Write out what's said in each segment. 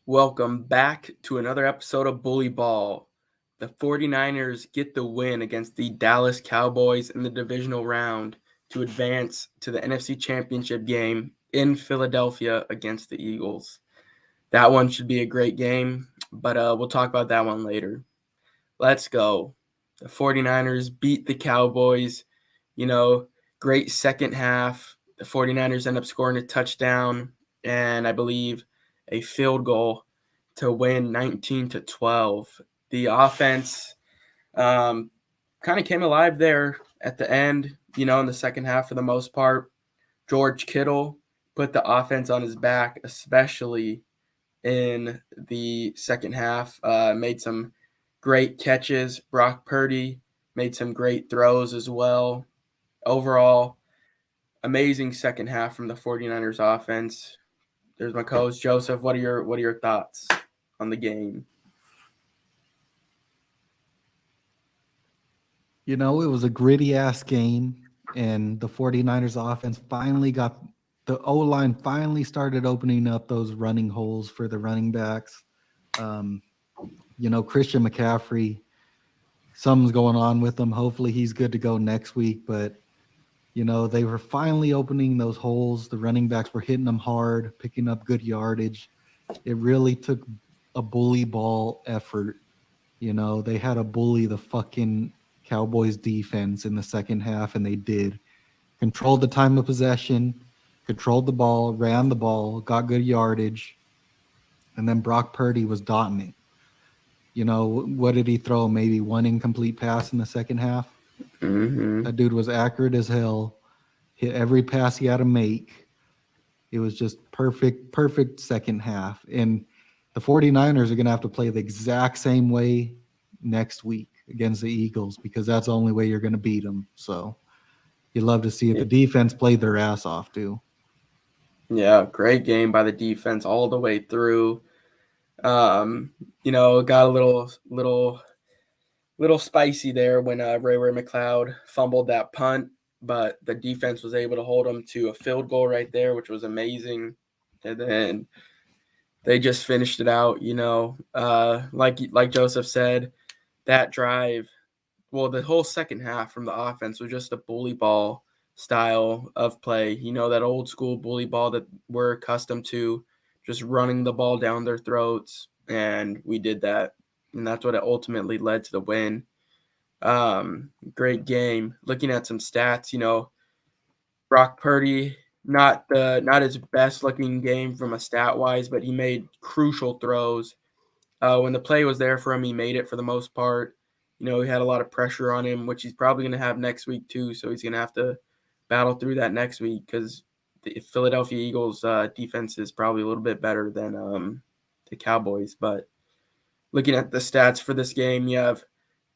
Welcome back to another episode of Bully Ball. The 49ers get the win against the Dallas Cowboys in the divisional round to advance to the NFC Championship game in Philadelphia against the Eagles. That one should be a great game, but we'll talk about that one later. Let's go. The 49ers beat the Cowboys. Great second half. The 49ers end up scoring a touchdown and I believe a field goal to win 19-12. The offense kind of came alive there at the end, in the second half for the most part. George Kittle put the offense on his back, especially in the second half. Made some great catches. Brock Purdy made some great throws as well. Overall, amazing second half from the 49ers offense. There's my co-host Joseph. What are your thoughts on the game? It was a gritty ass game, and the 49ers offense finally got the O-line finally started opening up those running holes for the running backs. Christian McCaffrey, something's going on with him. Hopefully he's good to go next week, but they were finally opening those holes. The running backs were hitting them hard, picking up good yardage. It really took a bully ball effort. They had to bully the fucking Cowboys defense in the second half, and they did. Controlled the time of possession, controlled the ball, ran the ball, got good yardage, and then Brock Purdy was dotting it. What did he throw? Maybe one incomplete pass in the second half? Mm-hmm. That dude was accurate as hell. Hit every pass he had to make. It was just perfect second half. And the 49ers are going to have to play the exact same way next week against the Eagles because that's the only way you're going to beat them. So you'd love to see if the defense played their ass off too. Yeah, great game by the defense all the way through. Got a little spicy there when Ray McLeod fumbled that punt, but the defense was able to hold them to a field goal right there, which was amazing. And then they just finished it out. Like Joseph said, that drive. Well, the whole second half from the offense was just a bully ball style of play. That old school bully ball that we're accustomed to, just running the ball down their throats, and we did that, and that's what it ultimately led to the win. Great game. Looking at some stats, Brock Purdy, not his best looking game from a stat wise, but he made crucial throws. When the play was there for him, he made it for the most part. He had a lot of pressure on him, which he's probably going to have next week too. So he's going to have to battle through that next week because the Philadelphia Eagles defense is probably a little bit better than the Cowboys. But looking at the stats for this game, you have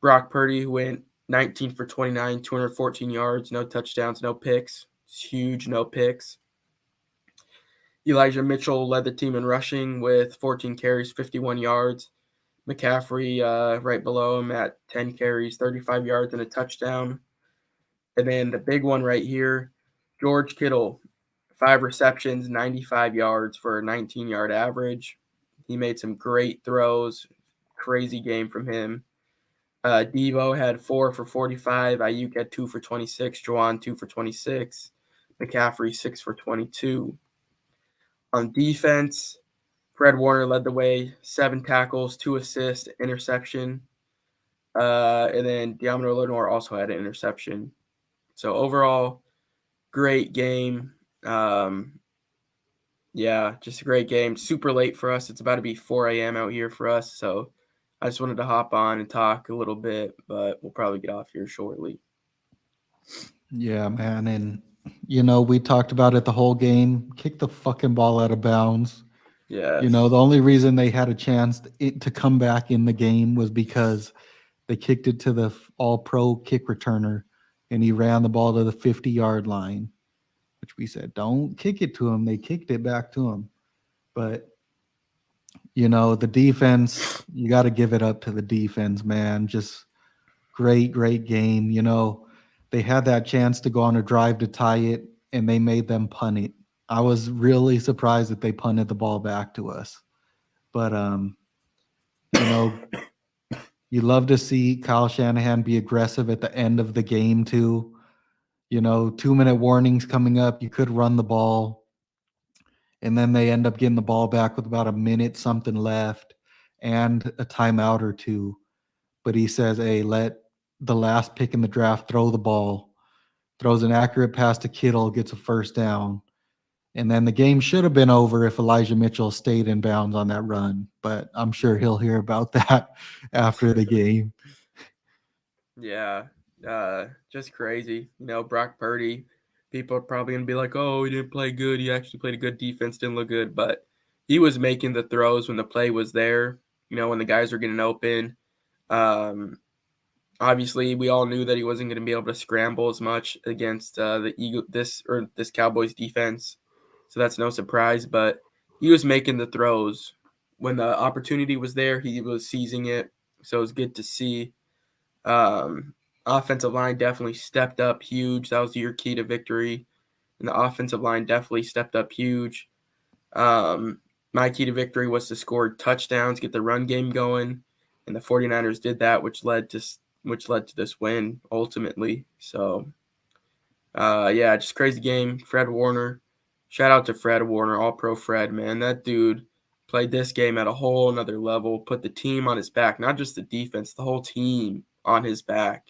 Brock Purdy, who went 19 for 29, 214 yards, no touchdowns, no picks. It's huge, no picks. Elijah Mitchell led the team in rushing with 14 carries, 51 yards. McCaffrey right below him at 10 carries, 35 yards, and a touchdown. And then the big one right here, George Kittle, 5 receptions, 95 yards for a 19-yard average. He made some great throws. Crazy game from him. Devo had 4 for 45. Ayuk had 2 for 26. Juwan 2 for 26. McCaffrey 6 for 22. On defense, Fred Warner led the way, 7 tackles, 2 assists, interception. And then Deommodore Lenoir also had an interception. So overall, great game. Just a great game. Super late for us. It's about to be 4 a.m. out here for us. So I just wanted to hop on and talk a little bit, but we'll probably get off here shortly. Yeah, man. And, we talked about it the whole game. Kick the fucking ball out of bounds. Yeah. The only reason they had a chance to come back in the game was because they kicked it to the all-pro kick returner, and he ran the ball to the 50-yard line, which we said, don't kick it to him. They kicked it back to him. But, the defense, you got to give it up to the defense, man. Just great game. They had that chance to go on a drive to tie it, and they made them punt it. I was really surprised that they punted the ball back to us. But you know, you love to see Kyle Shanahan be aggressive at the end of the game too. 2-minute warnings coming up. You could run the ball, and then they end up getting the ball back with about a minute something left and a timeout or two. But he says, hey, let the last pick in the draft throw the ball, throws an accurate pass to Kittle, gets a first down. And then the game should have been over if Elijah Mitchell stayed in bounds on that run. But I'm sure he'll hear about that after the game. Yeah, just crazy. Brock Purdy, people are probably going to be like, oh, he didn't play good. He actually played a good defense, didn't look good. But he was making the throws when the play was there, when the guys were getting open. Obviously, we all knew that he wasn't going to be able to scramble as much against this Cowboys defense. So that's no surprise. But he was making the throws. When the opportunity was there, he was seizing it. So it was good to see. Offensive line definitely stepped up huge. That was your key to victory. And the offensive line definitely stepped up huge. My key to victory was to score touchdowns, get the run game going, and the 49ers did that, which led to this win ultimately. So, yeah, just crazy game. Fred Warner, shout out to Fred Warner, All Pro Fred, man. That dude played this game at a whole another level, put the team on his back, not just the defense, the whole team on his back.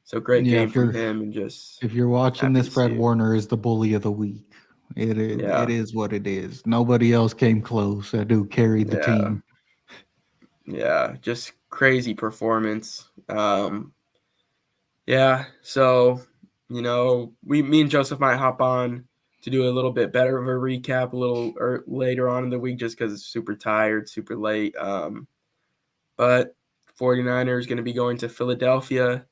So great Yeah, game from him, and just if you're watching happy this, to see Fred it. Warner is the bully of the week. It Yeah, is what it is. Nobody else came close. That dude carried the yeah, team. yeah. Just crazy performance. Yeah. So, me and Joseph might hop on to do a little bit better of a recap a little later on in the week, just because it's super tired, super late. But 49ers going to be going to Philadelphia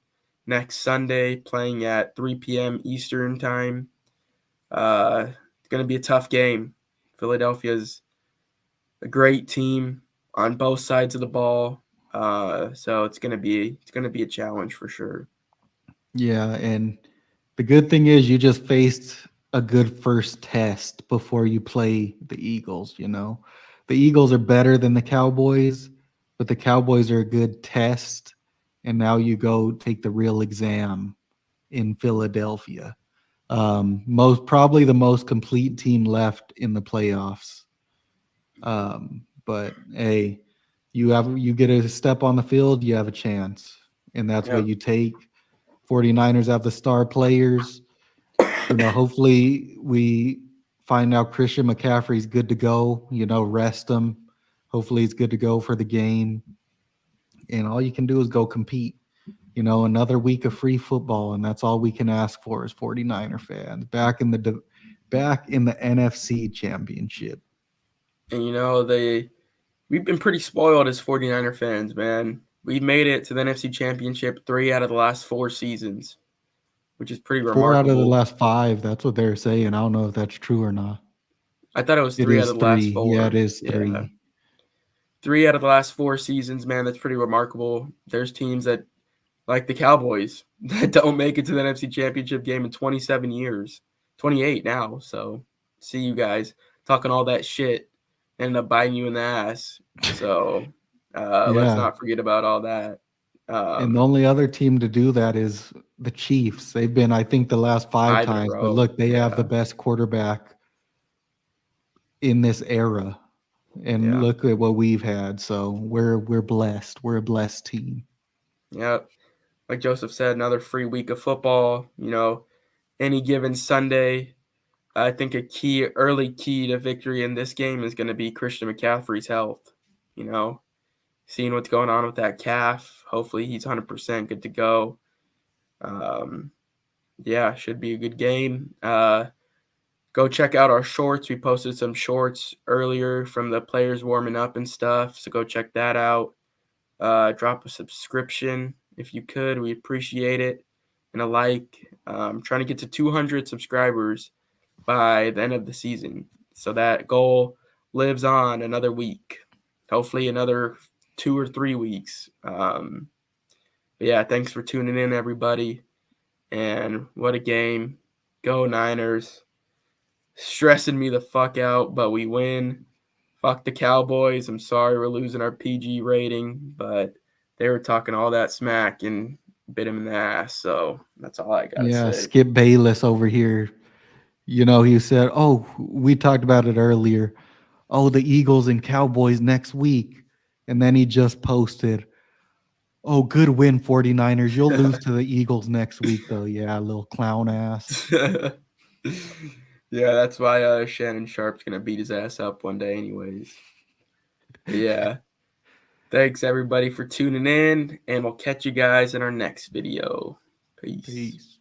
next Sunday, playing at 3 p.m. Eastern time. It's going to be a tough game. Philadelphia's a great team on both sides of the ball. So it's going to be a challenge for sure. Yeah, and the good thing is you just faced a good first test before you play the Eagles. The Eagles are better than the Cowboys, but the Cowboys are a good test, and now you go take the real exam in Philadelphia. Most probably the most complete team left in the playoffs. But hey, you get a step on the field, you have a chance. And that's what Yep. you take. 49ers have the star players. Hopefully we find out Christian McCaffrey's good to go, rest him. Hopefully he's good to go for the game. And all you can do is go compete. Another week of free football, and that's all we can ask for as 49er fans. Back in the NFC Championship. And we've been pretty spoiled as 49er fans, man. We've made it to the NFC Championship 3 out of the last 4 seasons, which is pretty 4 out of the remarkable. last 5, that's what they're saying. I don't know if that's true or not. I thought it was It 3 out is of the last 3. Yeah, it 4. is Yeah. 3. 3 out of the last 4 seasons, man. That's pretty remarkable. There's teams that, like the Cowboys, that don't make it to the NFC Championship game in 27 years, 28 now. So, see you guys talking all that shit, end up biting you in the ass. So, let's Yeah. not forget about all that. And the only other team to do that is the Chiefs. They've been, I think, the last 5 5 in a times, but row. look, they have the Yeah, best quarterback in this era. And yeah, look at what we've had. So we're blessed. We're a blessed team. yeah. Like Joseph said, another free week of football. Any given Sunday, I think early key to victory in this game is going to be Christian McCaffrey's health. You know, seeing what's going on with that calf. Hopefully he's 100% good to go. Um, yeah, should be a good game. Go check out our shorts. We posted some shorts earlier from the players warming up and stuff. So go check that out. Drop a subscription if you could. We appreciate it. And a like. Trying to get to 200 subscribers by the end of the season. So that goal lives on another week. Hopefully another 2 or 3 weeks. But yeah, thanks for tuning in, everybody. And what a game. Go Niners. Stressing me the fuck out, but we win. fuck the Cowboys. I'm sorry we're losing our PG rating, but they were talking all that smack and bit him in the ass. So that's all I gotta Yeah, say. Skip Bayless over here. He said, "Oh, we talked about it earlier. Oh, the Eagles and Cowboys next week." And then he just posted, "Oh, good win 49ers. You'll lose to the Eagles next week though." Yeah, little clown ass. Yeah, that's why Shannon Sharp's gonna beat his ass up one day, anyways. But yeah, thanks everybody for tuning in, and we'll catch you guys in our next video. Peace. Peace.